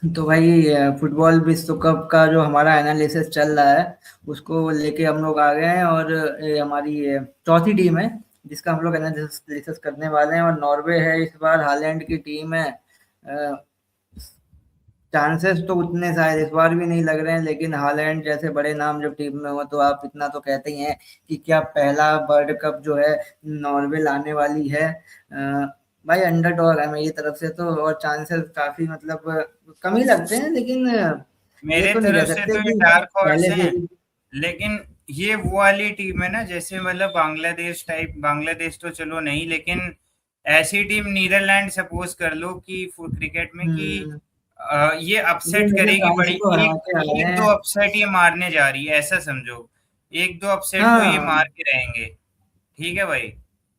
तो भाई फुटबॉल विश्व कप का जो हमारा एनालिसिस चल रहा है उसको लेके हम लोग आ गए हैं। और हमारी चौथी टीम है जिसका हम लोग एनालिसिस करने वाले हैं। और नॉर्वे है इस बार, हालैंड की टीम है। चांसेस तो उतने शायद इस बार भी नहीं लग रहे हैं, लेकिन हालैंड जैसे बड़े नाम जब टीम में हो तो आप इतना तो कहते ही हैं कि क्या पहला वर्ल्ड कप जो है नॉर्वे लाने वाली है। भाई अंडरडॉग है मेरी तरफ से तो, और चांसेस काफी मतलब कम ही लगते हैं, लेकिन ये मेरे तो नहीं कह तरफ से सकते तो ये कि डार्क हॉर्स पहले से हैं, ही। लेकिन ये वो वाली टीम है ना, जैसे मतलब बांग्लादेश टाइप, बांग्लादेश तो चलो नहीं, लेकिन ऐसी टीम नीदरलैंड सपोज कर लो कि क्रिकेट में कि हम्म। ये ये अपसेट मेरे करेगी फ्रांस बड़ी, को हरा एक के आए एक दो हैं। अपसेट ये मारने जा रही है, ऐसा समझो। एक दो अपसेट तो ये हाँ। मार के रहेंगे। ठीक है भाई,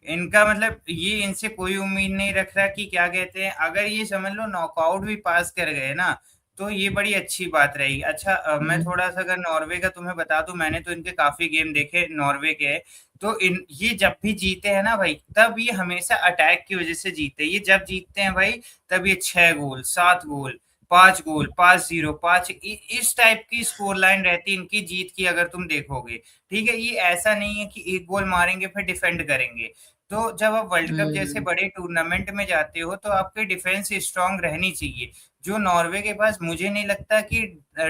इनका मतलब ये इनसे कोई उम्मीद नहीं रख रहा कि क्या कहते हैं, अगर ये समझ लो नॉकआउट भी पास कर गए ना, तो ये बड़ी अच्छी बात रहेगी। अच्छा मैं हम्म। थोड़ा सा अगर नॉर्वे का तुम्हें बता दूं, मैंने तो इनके काफी गेम देखे नॉर्वे के। तो इन ये जब भी जीते हैं ना भाई, तब ये हमेशा अटैक की वजह से जीते हैं। ये जब जीतते हैं भाई, तब ये 6 गोल, 7 गोल, 5 गोल, 5-0, इस टाइप की स्कोर लाइन रहती है इनकी जीत की, अगर तुम देखोगे। ठीक है, ये ऐसा नहीं है कि एक गोल मारेंगे फिर डिफेंड करेंगे। तो जब आप वर्ल्ड कप जैसे हम्म। बड़े टूर्नामेंट में जाते हो, तो आपकी डिफेंस स्ट्रांग रहनी चाहिए। जो नॉर्वे के पास मुझे नहीं लगता कि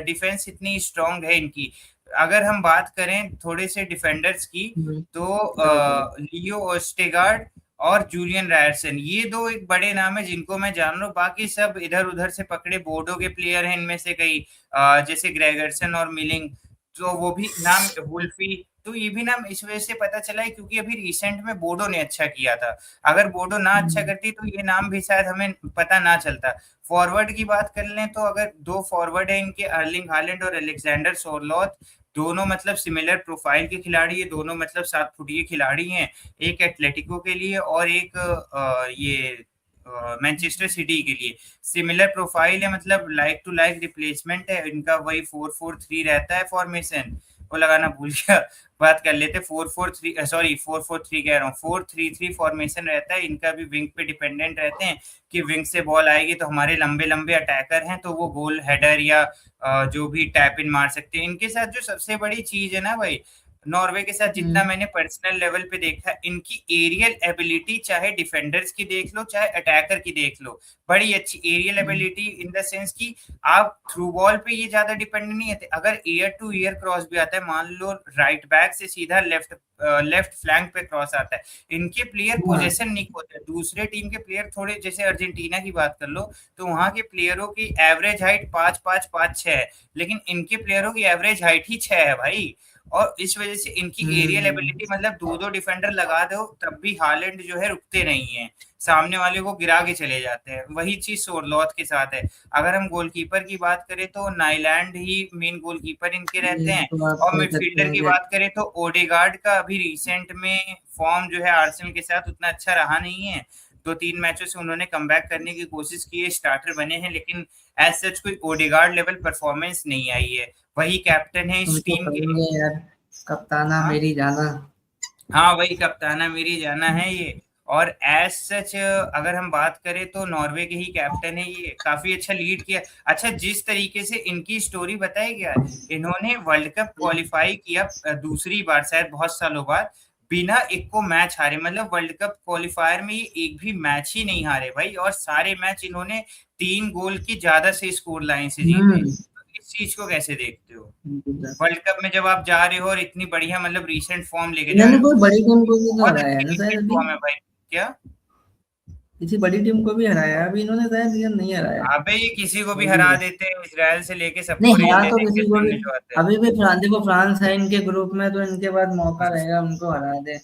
डिफेंस इतनी स्ट्रांग है इनकी। अगर हम बात करें थोड़े से डिफेंडर्स की, हम्म। तो बिल्कुल। लियो ओस्टेगार्ड और जूलियन रायरसन, ये दो एक बड़े नाम है जिनको मैं जान रहा हूँ। बाकी सब इधर उधर से पकड़े बोर्डो के प्लेयर हैं इनमें से कई, जैसे ग्रेगरसन और मिलिंग, तो वो भी नाम, वुल्फी, तो ये भी नाम इस वजह से पता चला है क्योंकि अभी रिसेंट में बोडो ने अच्छा किया था। अगर बोडो ना अच्छा हम्म। करती तो ये नाम भी शायद हमें पता ना चलता। फॉरवर्ड की बात कर लें तो अगर दो फॉरवर्ड है इनके, अर्लिंग हालैंड और अलेक्जेंडर सोरलोथ, दोनों मतलब सिमिलर प्रोफाइल के खिलाड़ी है, दोनों मतलब 7 फुटिए खिलाड़ी हैं। एक एटलेटिको के लिए और एक ये मैनचेस्टर सिटी के लिए। सिमिलर प्रोफाइल है, मतलब लाइक टू लाइक रिप्लेसमेंट है इनका। वही 4-4-3 रहता है फॉर्मेशन, वो लगाना भूल गया। बात कर लेते, 4-4-3, सॉरी 4-4-3 कह रहा हूँ, 4-3-3 फॉर्मेशन रहता है इनका भी। विंग पे डिपेंडेंट रहते हैं कि विंग से बॉल आएगी तो हमारे लंबे लंबे अटैकर हैं तो वो गोल हेडर या जो भी टैप इन मार सकते हैं। इनके साथ जो सबसे बड़ी चीज है ना भाई, नॉर्वे के साथ जितना हम्म। मैंने पर्सनल लेवल पे देखा, इनकी एरियल एबिलिटी, चाहे डिफेंडर्स की देख लो चाहे अटैकर की देख लो, बड़ी अच्छी aerial hmm. Ability in the sense कि आप थ्रू बॉल पे ये ज्यादा डिपेंड नहीं है। अगर एयर टू एयर क्रॉस भी आता है, मान लो राइट बैक से सीधा लेफ्ट फ्लैंक पे क्रॉस आता है, इनके प्लेयर हाँ। पोजीशन नहीं होते। दूसरे टीम के प्लेयर थोड़े, जैसे अर्जेंटीना की बात कर लो, तो वहां के प्लेयरों की एवरेज हाइट 5-5-5-6 है, लेकिन इनके प्लेयरों की एवरेज हाइट ही 6 है भाई। और इस वजह से इनकी एरियल हम्म। एबिलिटी, मतलब दो दो डिफेंडर लगा दो तब भी हालैंड जो है रुकते नहीं है, सामने वाले को गिरा के चले जाते हैं। वही चीज सोरलॉथ के साथ है। अगर हम गोलकीपर की बात करें तो नाइलैंड ही मेन गोलकीपर इनके रहते ये हैं। तो आप और कह सकते मिडफील्डर हैं की कि बात करें तो ओडेगार्ड का अभी रिसेंट में फॉर्म जो है आर्सेनल के साथ उतना अच्छा रहा नहीं है। 2-3 मैचों से उन्होंने कमबैक करने की कोशिश की है, स्टार्टर बने हैं, लेकिन एज सच कोई ओडेगार्ड लेवल परफॉर्मेंस नहीं आई है। वही कैप्टन है इस उनको टीम के। कहेंगे यार, कप्ताना हाँ, मेरी जाना। हाँ वही कप्ताना मेरी जाना है ये। और एज सच अगर हम बात करें तो नॉर्वे के ही कैप्टन है ये, काफी अच्छा लीड किया। अच्छा, जिस तरीके से इनकी स्टोरी बताई गया, इन्होंने वर्ल्ड कप क्वालिफाई किया दूसरी बार शायद बहुत सालों बाद, बिना एक को मैच हारे। मतलब वर्ल्ड कप क्वालिफायर में ये एक भी मैच ही नहीं हारे भाई, और सारे मैच इन्होंने 3 गोल की ज्यादा से स्कोर लाइन से जीते। हम्म। तो इस चीज को कैसे देखते हो? वर्ल्ड कप में जब आप जा रहे हो और इतनी बढ़िया मतलब रीसेंट फॉर्म लेके जा इन्होंने रहे हो, कोई बड़ी टीम को भी तो बहुत हराया है अच्छी ना शायद रीसेंट अभी। फॉर्म है भाई। क्या? किसी बड़ी टीम को भी हराया है अभी इन्होंने शायद, या नहीं हराया। अबे ये किसी को भी वही हरा है। देते हैं, इसराइल से लेके नहीं, सबको रेल हरा दे तो देंगे किसी को भी। सामने जो आता है। अभी भी फ्रांस, देखो फ्रांस है इनके ग्रुप में, तो इनके बाद मौका रहेगा उनको हरा दे,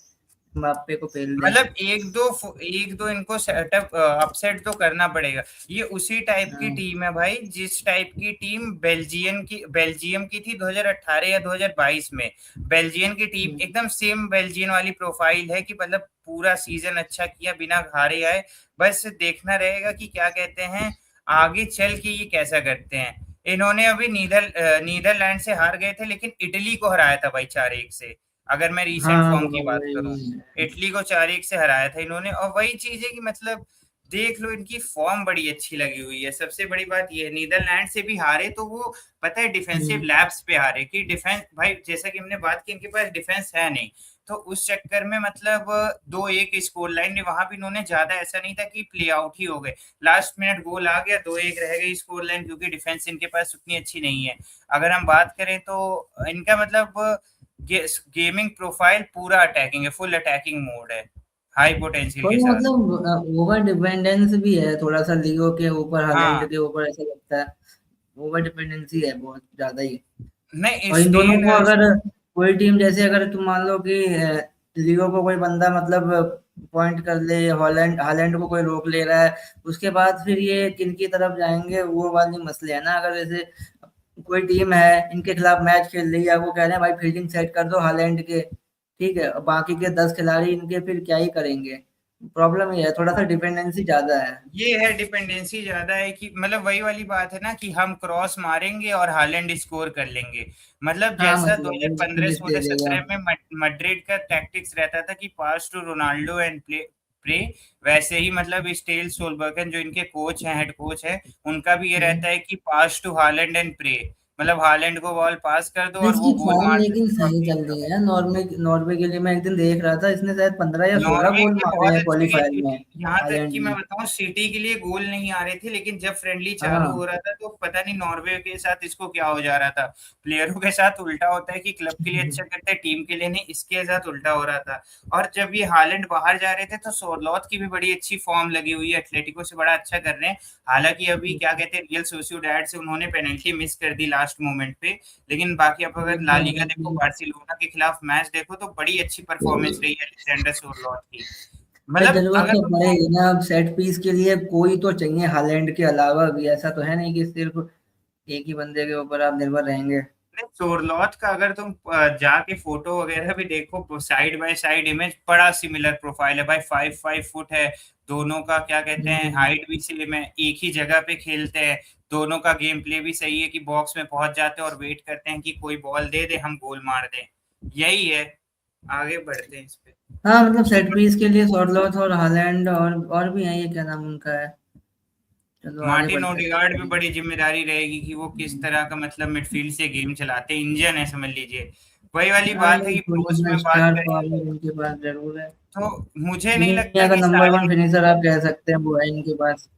मबाप्पे को पेल दे। मतलब एक दो इनको सेटअप अपसेट तो करना पड़ेगा। ये उसी टाइप की हाँ। टीम है भाई, जिस टाइप की टीम बेल्जियम की थी 2018 या 2022 में। बेल्जियम की टीम हम्म। एकदम सेम बेल्जियम वाली प्रोफाइल है कि मतलब पूरा सीजन अच्छा किया बिना हारे आए। बस देखना रहेगा कि क्या कहते हैं, आगे चल के ये कैसा करते हैं। इन्होंने अभी नीदरलैंड से हार गए थे, लेकिन इटली को हराया था भाई 4-1 से, अगर मैं रीसेंट हाँ फॉर्म की बात वही करूं। वही। इटली को 4-1 से हराया था इन्होंने। और वही चीज है कि मतलब देख लो इनकी फॉर्म बड़ी अच्छी लगी हुई है। सबसे बड़ी बात ये है, नीदरलैंड से भी हारे तो वो पता है डिफेंसिव लैप्स पे हारे, कि डिफेंस भाई जैसा कि हमने बात की इनके पास डिफेंस है नहीं, तो उस चक्कर में मतलब 2-1 स्कोर लाइन ने वहां भी इन्होंने ज्यादा ऐसा नहीं था कि प्ले आउट ही हो गए, लास्ट मिनट गोल आ गया 2-1 रह गई स्कोर लाइन, क्योंकि डिफेंस इनके पास उतनी अच्छी नहीं है। अगर हम बात करें तो इनका मतलब गेमिंग प्रोफाइल पूरा अटैकिंग है, फुल अटैकिंग मोड है हाई पोटेंशियल थोड़ा के साथ। मतलब ओवर डिपेंडेंस भी है थोड़ा सा लियो के ऊपर, हालैंड हाँ के ऊपर, ऐसा लगता है ओवर डिपेंडेंसी है बहुत ज्यादा ही। नहीं, और इन दोनों स्टेन को अगर कोई टीम, जैसे अगर तुम मान लो कि लियो को कोई बंदा मतलब पॉइंट कर ले, हॉलैंड हालैंड को कोई रोक ले रहा है, उसके बाद फिर ये किन की तरफ जाएंगे, वो वाली मसले है ना। अगर जैसे कोई टीम है इनके खिलाफ मैच खेल रही है, वो कह रहे हैं भाई फील्डिंग सेट कर दो हालैंड के, ठीक है, और बाकी के 10 खिलाड़ी इनके फिर क्या ही करेंगे। प्रॉब्लम ये है, थोड़ा सा डिपेंडेंसी ज्यादा है। ये है डिपेंडेंसी ज्यादा है, कि मतलब वही वाली बात है ना कि हम क्रॉस मारेंगे और हालैंड स्कोर कर लेंगे। मतलब हाँ जैसा मतलब वो 2015 फिनिश दे देगा। 16-17 में मैड्रिड का टैक्टिक्स रहता था कि पास टू रोनाल्डो एंड प्रे, वैसे ही मतलब स्टेल सोलबर्गन जो इनके कोच हैं, हेड कोच है, उनका भी ये रहता है कि पास टू हालैंड एंड प्रे, मतलब हालैंड को बॉल पास कर दो और इसकी वो गोल फॉर्म मार लेकिन दे और सही जीत चल जाओ। रही है नॉर्वे नॉर्वे के लिए। मैं एक दिन देख रहा था, इसने शायद 15 या 16 नॉर्वे गोल के मारे बहुत हैं अच्छे क्वालिफायर गए, में, यहाँ तक हालैंड कि मैं ने। बताऊं सिटी के लिए गोल नहीं आ रहे थे, लेकिन जब फ्रेंडली चालू हो हाँ। रहा था तो पता नहीं नॉर्वे के साथ इसको क्या हो जा रहा था। प्लेयरों के साथ उल्टा होता है कि क्लब के लिए अच्छा करते हैं, टीम के लिए नहीं, इसके साथ उल्टा हो रहा था। और जब ये हालैंड बाहर जा रहे थे तो सोरलॉथ की भी बड़ी अच्छी फॉर्म लगी हुई है, एटलेटिको से बड़ा अच्छा कर रहे हैं। हालांकि अभी क्या कहते हैं, रियल सोसिएडाड से उन्होंने पेनल्टी मिस कर दी लास्ट मोमेंट पे, लेकिन बाकी आप अगर ला लीगा देखो, बार्सिलोना के खिलाफ मैच देखो तो बड़ी अच्छी परफॉर्मेंस रही है अलेक्जेंडर सोरलॉथ की। भाई मतलब जरूरत अगर तो तुमको पड़ेगी ना, अब सेट पीस के लिए कोई तो चाहिए हालैंड के अलावा भी। ऐसा तो है नहीं कि सिर्फ एक ही बंदे के ऊपर आप निर्भर रहेंगे। सोरलॉथ का अगर तुम जाके फोटो वगैरह भी देखो, साइड बाय साइड इमेज बड़ा सिमिलर प्रोफाइल है भाई, 5-5 फुट है दोनों का, क्या कहते हैं हम्म। हाइट भी सेम है, एक ही जगह पे खेलते हैं, दोनों का गेम प्ले भी सही है कि बॉक्स में पहुंच जाते हैं और वेट करते हैं कि कोई बॉल दे दे हम गोल मार दें, यही है। आगे बढ़ते हैं इस पे। हाँ मतलब सेट पीस के लिए सॉर्लोथ और हालैंड, और भी है, ये क्या नाम उनका है। चलो आगे मार्टिन बढ़ते ओडेगार्ड भी हैं। बड़ी जिम्मेदारी रहेगी कि वो किस तरह का मतलब मिडफील्ड से गेम चलाते हैं, इंजन है समझ लीजिए। वही वाली हाँ बात है ये कि थोड़ा प्रोस सा में बात स्टार करें पावर उनके पास जरूर है। तो मुझे नहीं लगता दुनिया का कि नंबर सारे। वन फिनिशर आप कह सकते हैं, वो है इनके पास।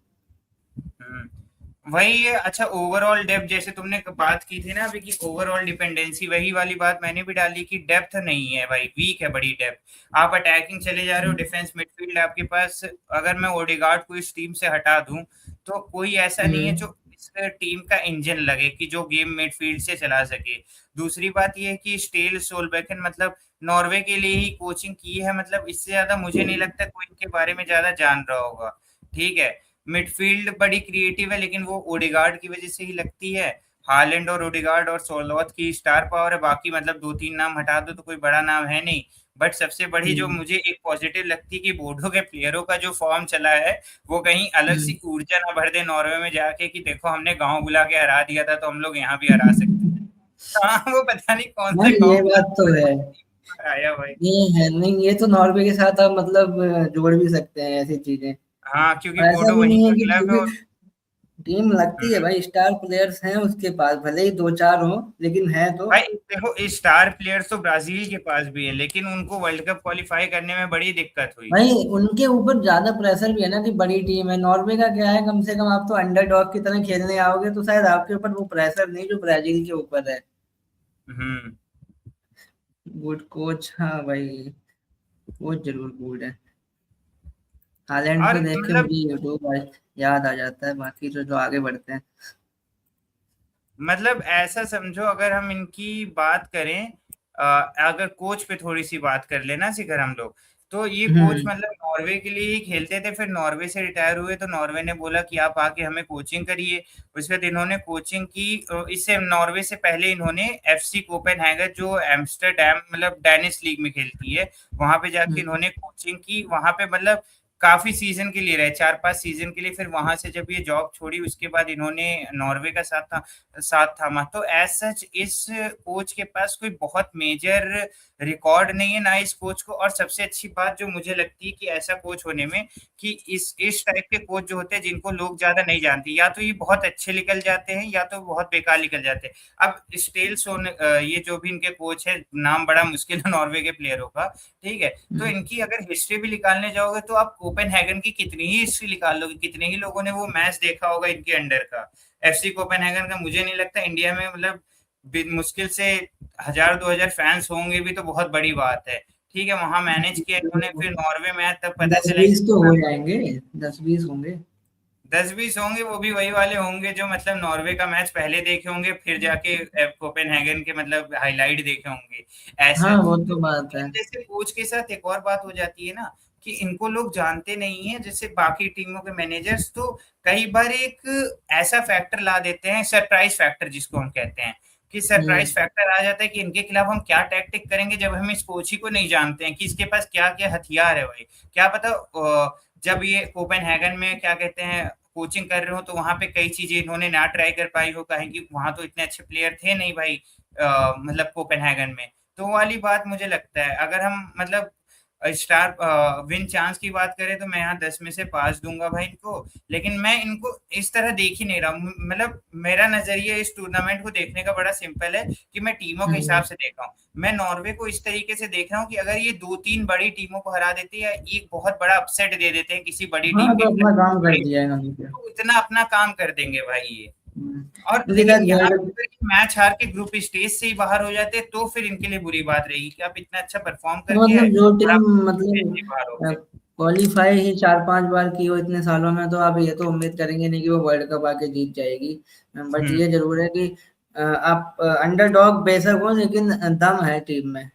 वही है। अच्छा ओवरऑल डेप्थ जैसे तुमने बात की थी ना अभी कि ओवरऑल डिपेंडेंसी, वही वाली बात मैंने भी डाली कि डेप्थ नहीं है भाई, वीक है बड़ी डेप्थ। आप अटैकिंग चले जा रहे हो, डिफेंस मिडफील्ड आपके पास, अगर मैं ओडेगार्ड को इस टीम से हटा दूं तो कोई ऐसा नहीं है हम्म। जो इस टीम का इंजन लगे कि जो गेम मिडफील्ड से चला सके। दूसरी बात यह है कि स्टेल सोलबेकन मतलब नॉर्वे के लिए ही कोचिंग की है, मतलब इससे ज्यादा मुझे नहीं लगता कोई इनके बारे में ज्यादा जान रहा होगा। ठीक है, मिडफील्ड बड़ी क्रिएटिव है लेकिन वो ओडेगार्ड की वजह से ही लगती है। हालैंड और ओडेगार्ड और सोलोथ की स्टार पावर है, बाकी मतलब 2-3 नाम हटा दो तो कोई बड़ा नाम है नहीं। बट सबसे बड़ी जो हम्म। मुझे एक पॉजिटिव लगती है कि बोर्डो के प्लेयरों का जो फॉर्म चला है, वो कहीं अलग हम्म। सी ऊर्जा ना भर दे नॉर्वे में जाके कि देखो हमने गांव बुला के हरा दिया था तो हम लोग यहाँ भी हरा सकते हैं। हाँ वो पता नहीं कौन हाँ सा ये गांव बुला बात तो है। के हराया भाई। ये है नहीं, ये तो नॉर्वे के साथ आप मतलब जोड़ भी सकते हैं ऐसी चीजें। हाँ क्योंकि और ऐसा बोर्डो भी वहीं नहीं है का कि क्लब है पूरी और टीम लगती है हम्म। भाई, स्टार प्लेयर्स हैं उसके पास, भले ही 2-4 हो, लेकिन है तो। भाई देखो स्टार प्लेयर्स तो ब्राजील के पास भी है, लेकिन उनको वर्ल्ड कप क्वालिफाई करने में बड़ी दिक्कत हुई। भाई उनके ऊपर ज्यादा प्रेशर भी है ना कि बड़ी टीम है। नॉर्वे का क्या है, कम से कम आप तो अंडरडॉग की तरह खेलने आओगे, तो शायद आपके ऊपर वो प्रेशर नहीं जो ब्राजील के ऊपर है। हम्म। गुड कोच, हाँ भाई, कोच जरूर गुड है। हालैंड और को देख के मतलब मुझे यूट्यूब याद आ जाता है। बाकी तो जो आगे बढ़ते हैं। ऐसा समझो अगर हम इनकी बात करें, अगर कोच पे थोड़ी सी बात कर लेना शिखर हम लोग, तो ये कोच हम्म। मतलब नॉर्वे के लिए ही खेलते थे, फिर नॉर्वे से रिटायर हुए तो नॉर्वे ने बोला कि आप आके हमें कोचिंग करिए। उसके बाद इन्होंने कोचिंग की, इससे नॉर्वे से पहले इन्होंने एफसी कोपेनहेगन जो एम्स्टरडैम मतलब डेनिश लीग में खेलती है, वहां पे जाके हम्म। इन्होंने कोचिंग की, वहां पे मतलब काफी सीजन के लिए रहे, 4-5 सीजन के लिए। फिर वहां से जब ये जॉब छोड़ी उसके बाद इन्होंने नॉर्वे का साथ थामा। तो एज सच इस कोच के पास कोई बहुत मेजर रिकॉर्ड नहीं है ना इस कोच को। और सबसे अच्छी बात जो मुझे लगती है कि ऐसा कोच होने में, कि इस टाइप के कोच जो होते हैं जिनको लोग ज्यादा नहीं जानते, या तो ये बहुत अच्छे निकल जाते हैं या तो बहुत बेकार निकल जाते हैं। अब स्टेलसोन, ये जो भी इनके कोच है, नाम बड़ा मुश्किल है नॉर्वे के प्लेयरों का, ठीक है। तो इनकी अगर हिस्ट्री भी निकालने जाओगे तो आप कोपेनहेगन की कितनी ही हिस्ट्री निकाल लोगे, कितने ही लोगों ने वो मैच देखा होगा इनके अंडर का, एफसी कोपेनहेगन का। मुझे नहीं लगता इंडिया में मतलब मुश्किल से 1000-2000 फैंस होंगे भी तो बहुत बड़ी बात है, ठीक है। वहां मैनेज किया इन्होंने, फिर नॉर्वे में आया तब पता दस चला कि बीस तो हो जाएंगे, 10-20 होंगे। 10-20 होंगे, वो भी वही वाले होंगे जो मतलब नॉर्वे का मैच पहले देखे होंगे, फिर जाके कोपेनहेगन के मतलब हाईलाइट देखे होंगे ऐसा। हाँ वो तो तो बात है। जैसे कोच के साथ एक और बात हो जाती है ना, कि इनको लोग जानते नहीं है जैसे बाकी टीमों के मैनेजर्स। तो कई बार एक ऐसा फैक्टर ला देते हैं, सरप्राइज फैक्टर जिसको हम कहते हैं, कि सरप्राइज फैक्टर आ जाता है कि इनके खिलाफ हम क्या टैक्टिक करेंगे, जब हम इस कोच ही को नहीं जानते हैं कि इसके पास क्या क्या हथियार है भाई। क्या पता जब ये कोपेनहेगन में क्या कहते हैं कोचिंग कर रहे हो तो वहां पे कई चीजें इन्होंने ना ट्राई कर पाई हो, कहें कि वहां तो इतने अच्छे प्लेयर थे नहीं भाई, मतलब कोपेनहेगन में। तो वो वाली बात मुझे लगता है, अगर हम मतलब स्टार विन चांस की बात करें तो मैं यहाँ 10 में से 5 दूंगा भाई इनको। लेकिन मैं इनको इस तरह देख ही नहीं रहा, मतलब मेरा नजरिया इस टूर्नामेंट को देखने का बड़ा सिंपल है, कि मैं टीमों के हिसाब से देख रहा हूँ। मैं नॉर्वे को इस तरीके से देख रहा हूँ कि अगर ये 2-3 बड़ी टीमों को हरा देते हैं या एक बहुत बड़ा अपसेट दे देते हैं किसी बड़ी टीम हाँ के तो अपना काम खिलाफ, कर दिया इन्होंने क्या। तो इतना अपना काम कर देंगे भाई ये। और क्योंकि लेकिन शायद यहाँ वर्ल्ड, पे अगर मैच हार के ग्रुप स्टेज से ही बाहर हो जाते तो फिर इनके लिए बुरी बात रहेगी, कि आप इतना अच्छा परफॉर्म करके मतलब जो और टीम आप स्टेज से ही बाहर हो मतलब गए। क्वालिफाई ही 4-5 बार की हो इतने सालों में, तो आप ये तो उम्मीद करेंगे नहीं कि वो वर्ल्ड कप आके जीत जाएगी। बट हम्म ये जरूर है कि आप अंडरडॉग बेशक हो, लेकिन दम है टीम में,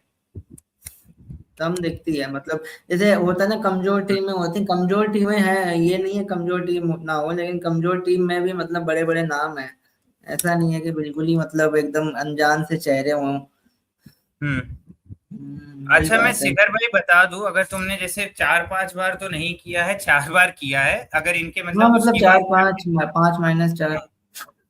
दम दिखती है। मतलब जैसे होता है ना, कमजोर टीमें होती हैं, कमजोर टीमें हैं, ये नहीं है कमजोर टीम ना हो, लेकिन कमजोर टीम में भी मतलब बड़े बड़े नाम हैं। ऐसा नहीं है कि बिल्कुल ही मतलब एकदम अनजान से चेहरे हों। हम्म वही अच्छा, मैं बात है। शिखर भाई बता दूं, अगर तुमने जैसे 4-5 बार तो नहीं किया है, 4 बार किया है, अगर इनके हाँ मतलब मतलब उसकी चार बात पाँच, करें 5-4।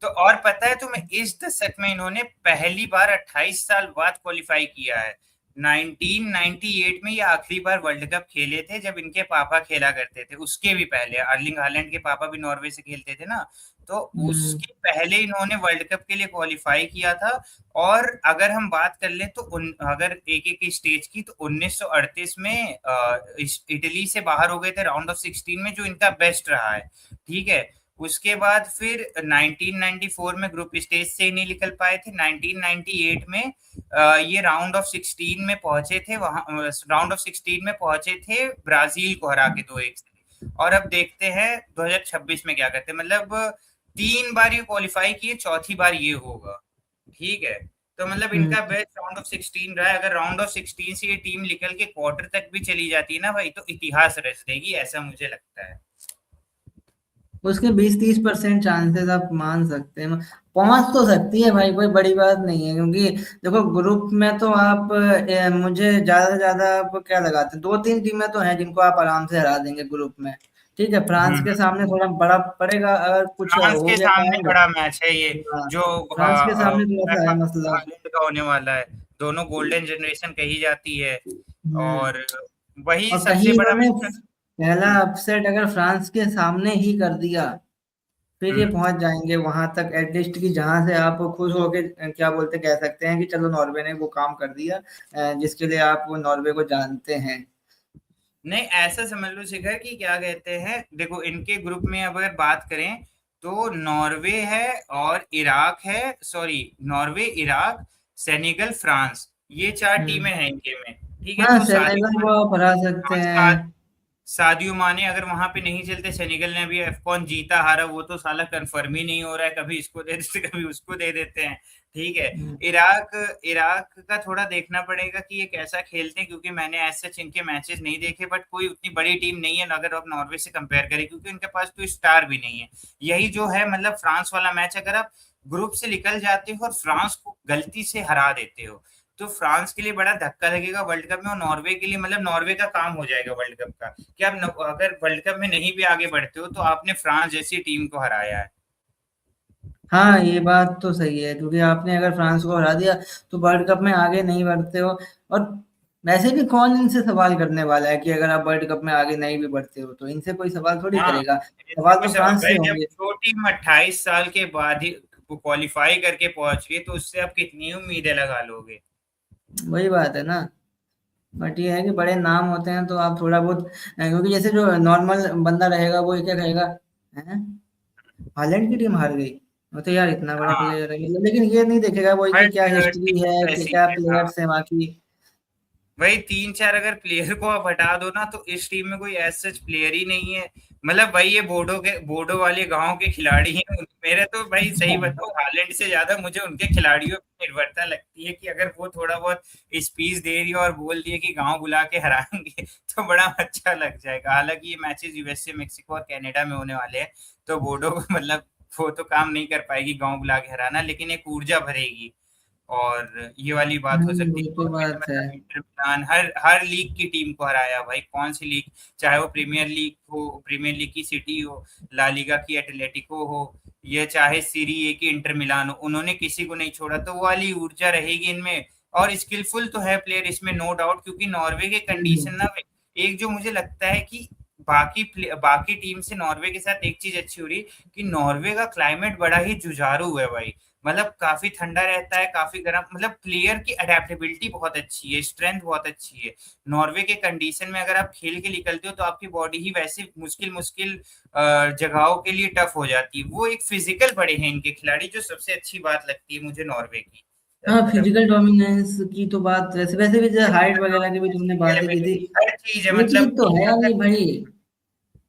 तो और पता है तुम्हें, इस दशक में इन्होंने पहली बार 28 साल बाद क्वालिफाई किया है। 1998 में ये आखिरी बार वर्ल्ड कप खेले थे, जब इनके पापा खेला करते थे। उसके भी पहले अर्लिंग हालैंड के पापा भी नॉर्वे से खेलते थे ना, तो हम्म उसके पहले इन्होंने वर्ल्ड कप के लिए क्वालिफाई किया था। और अगर हम बात कर लें तो अगर एक एक स्टेज की, तो 1938 में इटली से बाहर हो गए थे राउंड ऑफ 16 में, जो इनका बेस्ट रहा है, ठीक है। उसके बाद फिर 1994 में ग्रुप स्टेज से ही नहीं निकल पाए थे। 1998 में ये राउंड ऑफ 16 में पहुंचे थे, वहां राउंड ऑफ 16 में पहुंचे थे ब्राजील को हरा के 2-1 से। और अब देखते हैं 2026 में क्या करते हैं, मतलब 3 बार ये क्वालिफाई किए, चौथी बार ये होगा, ठीक है। तो मतलब इनका हम्म। बेस्ट राउंड ऑफ 16 रहा है। अगर राउंड ऑफ 16 से ये टीम निकल के क्वार्टर तक भी चली जाती है ना भाई, तो इतिहास रच देगी, ऐसा मुझे लगता है। उसके 20-30% चांसेस आप मान सकते हैं, पहुंच तो सकती है भाई, कोई बड़ी बात नहीं है। क्योंकि देखो ग्रुप में तो आप मुझे ज्यादा से ज्यादा आप क्या लगाते हैं, 2-3 टीमें तो हैं जिनको आप आराम से हरा देंगे ग्रुप में। ठीक है, फ्रांस के हम्म सामने थोड़ा बड़ा पड़ेगा, अगर कुछ फ्रांस हो के गया सामने कांड। बड़ा मैच है ये, हाँ, जो फ्रांस के सामने थोड़ा सा है मसला। हालैंड का होने वाला है। दोनों गोल्डन जनरेशन कही जाती है, हम्म। और वही और कहीं सबसे बड़ा इन्होंने मैच। पहला अपसेट अगर फ्रांस के सामने ही कर दिया, फिर ये हम्म पहुंच जाएंगे वहां तक एटलीस्ट, कि जहां से आप खुश होके क्या बोलते कह सकते हैं कि चलो नॉर्वे ने वो काम कर दिया जिसके लिए आप वो नॉर्वे को जानते हैं। नहीं, ऐसा समझ लो शिखर, कि क्या कहते हैं, देखो इनके ग्रुप में अब अगर बात करें तो नॉर्वे है और इराक है, sorry, Norway, Iraq, Senegal, France, ये 4 टीमें हम्म। हैं इनके में, ठीक है। हाँ तो सेनेगल को आप हरा सकते हैं। सादियो माने अगर वहां पे नहीं चलते, सेनेगल ने अभी अफकॉन जीता हारा वो तो साला कंफर्म ही नहीं हो रहा है, कभी इसको दे देते कभी उसको दे देते हैं, ठीक है। हम्म। इराक इराक का थोड़ा देखना पड़ेगा कि ये कैसा खेलते हैं, क्योंकि मैंने ऐसे इनके मैचेस नहीं देखे, बट कोई उतनी बड़ी टीम नहीं है अगर आप नॉर्वे से कंपेयर करें, क्योंकि उनके पास तो स्टार भी नहीं है। यही जो है मतलब फ्रांस वाला मैच, अगर आप ग्रुप से निकल जाते हो और फ्रांस को गलती से हरा देते हो, तो फ्रांस के लिए बड़ा धक्का लगेगा वर्ल्ड कप में, और नॉर्वे के लिए मतलब नॉर्वे का काम हो जाएगा वर्ल्ड कप का, कि आप अगर वर्ल्ड कप में नहीं भी आगे बढ़ते हो तो आपने फ्रांस जैसी टीम को हराया है। हाँ, ये बात तो सही है, क्योंकि आपने अगर फ्रांस को हरा दिया तो वर्ल्ड कप में आगे नहीं बढ़ते हो। और वैसे भी कौन इनसे सवाल करने वाला है कि अगर आप वर्ल्ड कप में आगे नहीं भी बढ़ते हो, तो इनसे कोई सवाल थोड़ी हाँ, करेगा। ऐसे सवाल कोई तो सवाल फ्रांस से भाई, जब होंगे। जो टीम 28 साल के बाद ही क्वालिफाई करके पहुंच गई तो उससे आप कितनी उम्मीदें लगा लोगे। वही बात है ना। बट ये है कि बड़े नाम होते हैं तो आप थोड़ा बहुत, क्योंकि जैसे जो नॉर्मल बंदा रहेगा वो ये क्या कहेगा, हैं, हालैंड की टीम हार गई, वो तो यार इतना बड़ा हाँ, प्लेयर है, मतलब लेकिन ये नहीं देखेगा वही कि हर क्या टीम हिस्ट्री है, कि ऐसी क्या है, हाँ। प्लेयर्स है बाकी। वही 3-4 अगर प्लेयर को आप हटा दो ना तो इस टीम में कोई एज सच प्लेयर ही नहीं है। मतलब भाई ये बोडो वाले गांव के खिलाड़ी हैं। मेरे तो भाई सही बताओ, हालैंड से ज्यादा मुझे उनके खिलाड़ियों पर निर्भरता लगती है, कि अगर वो थोड़ा बहुत स्पीच दे रही है और बोल दिए कि गांव बुला के हराएंगे तो बड़ा अच्छा लग जाएगा। हालांकि ये मैचेस यूएसए, मेक्सिको और कनाडा में होने वाले हैं, तो बोडो को मतलब वो तो काम नहीं कर पाएगी गांव बुला के हराना, लेकिन एक ऊर्जा भरेगी, और ये वाली बात हो सकती वो है। तो और मैंने बात है। मतलब इंटर मिलान हर हर लीग की टीम को हराया भाई, कौन सी लीग, चाहे वो प्रीमियर लीग की सिटी हो, ला लीगा की एटलेटिको हो, या चाहे सीरी ए की इंटर मिलान हो, उन्होंने किसी को नहीं छोड़ा। तो वो वाली ऊर्जा रहेगी इनमें, और स्किलफुल तो है प्लेयर इसमें, नो डाउट, क्योंकि नॉर्वे के कंडीशन हम्म। ना, एक जो मुझे लगता है कि बाकी टीम से नॉर्वे के साथ एक चीज अच्छी हो रही, कि नॉर्वे का क्लाइमेट बड़ा ही जुझारू है भाई। मतलब काफी ठंडा रहता है, काफी गर्म, मतलब प्लेयर की अडेप्टेबिलिटी बहुत अच्छी है, स्ट्रेंथ बहुत अच्छी है। नॉर्वे के कंडीशन में अगर आप खेल के निकलते हो तो आपकी बॉडी ही वैसे मुश्किल मुश्किल जगहों के लिए टफ हो जाती है। वो एक फिजिकल बड़े हैं इनके खिलाड़ी, जो सबसे अच्छी बात लगती है मुझे नॉर्वे की हाँ, तरफ। फिजिकल डोमिनेंस की तो बात, वैसे वैसे भी जो हाइट वगैरह की भी तुमने बातें की थी, हर चीज है ये चीज मतलब तो है अगर नहीं भाई।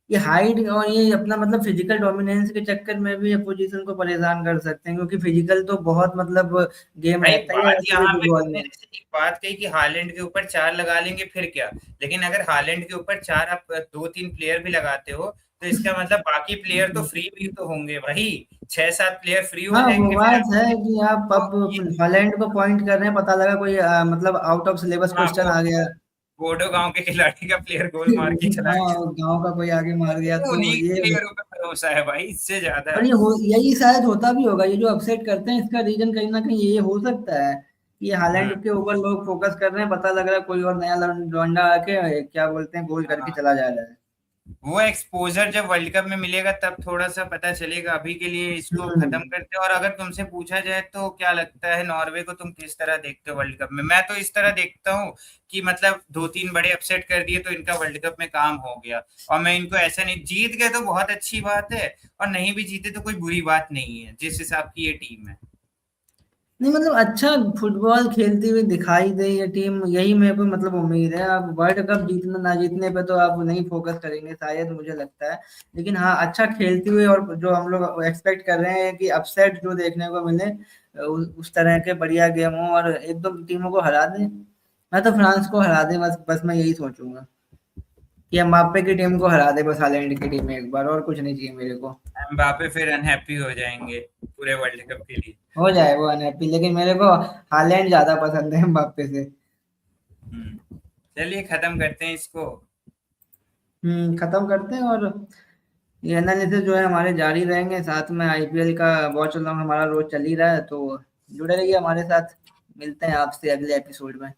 ये हाइट और ये अपना मतलब फिजिकल डोमिनेंस के चक्कर में भी अपोजिशन को परेशान कर सकते हैं, क्योंकि फिजिकल तो बहुत मतलब गेम भाई रहता है ये बात वैसे भी यहाँ पे फुटबॉल तुमने में। जैसे एक बात कही कि हालैंड के ऊपर 4 लगा लेंगे फिर क्या, लेकिन अगर हालैंड के ऊपर 4 आप 2-3 प्लेयर भी लगाते हो तो इसका मतलब बाकी प्लेयर तो फ्री भी तो होंगे भाई, 6-7 प्लेयर फ्री हो हाँ, वो जाएंगे फिर बात है आपके। कि आप तो अब ये हॉलैंड को पॉइंट कर रहे हैं, पता लगा कोई मतलब आउट ऑफ सिलेबस हाँ, क्वेश्चन वो आ गया। बोडो गांव के खिलाड़ी का प्लेयर गोल मार के चला हाँ, गया। गांव का कोई आगे मार गया तो तो उन्हीं ये। प्लेयरों पे भरोसा है भाई, इससे ज्यादा। और ये हो, यही शायद होता भी होगा, ये जो अपसेट करते हैं इसका रीजन कहीं ना कहीं ये हो सकता है कि हम्म, हालैंड के ऊपर लोग फोकस कर रहे हैं, पता लग रहा है कोई और नया लौंडा आके क्या बोलते हैं गोल करके हाँ, चला जा रहा है। वो एक्सपोजर जब वर्ल्ड कप में मिलेगा तब थोड़ा सा पता चलेगा, अभी के लिए इसको खत्म हम्म। करते हैं। और अगर तुमसे पूछा जाए तो क्या लगता है नॉर्वे को तुम किस तरह देखते हो वर्ल्ड कप में, मैं तो इस तरह देखता हूँ कि मतलब 2-3 बड़े अपसेट कर दिए तो इनका वर्ल्ड कप में काम हो गया। और मैं इनको ऐसा नहीं, जीत गए तो बहुत अच्छी बात है, और नहीं भी जीते तो कोई बुरी बात नहीं है, जिस हिसाब की ये टीम है। नहीं मतलब अच्छा फुटबॉल खेलती हुई दिखाई दे ये टीम, यही मेरे को मतलब उम्मीद है। अब वर्ल्ड कप जीतने ना जीतने पे तो आप नहीं फोकस करेंगे शायद, मुझे लगता है। लेकिन हाँ, अच्छा खेलती हुई और जो हम लोग एक्सपेक्ट कर रहे हैं कि अपसेट जो देखने को मिले, उस तरह के बढ़िया गेम हो और एक दो टीमों को हरा दें। मैं तो फ्रांस को हरा दें, बस बस मैं यही सोचूंगा कि एम्बाप्पे की टीम को हरा दे, बस हालैंड की टीम में एक बार, और कुछ नहीं चाहिए मेरे को। एम्बापे फिर अनहैप्पी हो जाएंगे पूरे वर्ल्ड कप के लिए। हो जाए वो अनहैप्पी, लेकिन मेरे को हालैंड ज्यादा पसंद है एम्बाप्पे से। चलिए खत्म करते हैं इसको। खत्म करते हैं। और ये एनालिसिस जो है हमारे जारी रहेंगे, साथ में आईपीएल का वॉच अलॉन्ग हमारा रोज चल ही रहा है, तो जुड़े रहिए हमारे साथ। मिलते हैं आपसे अगले एपिसोड में।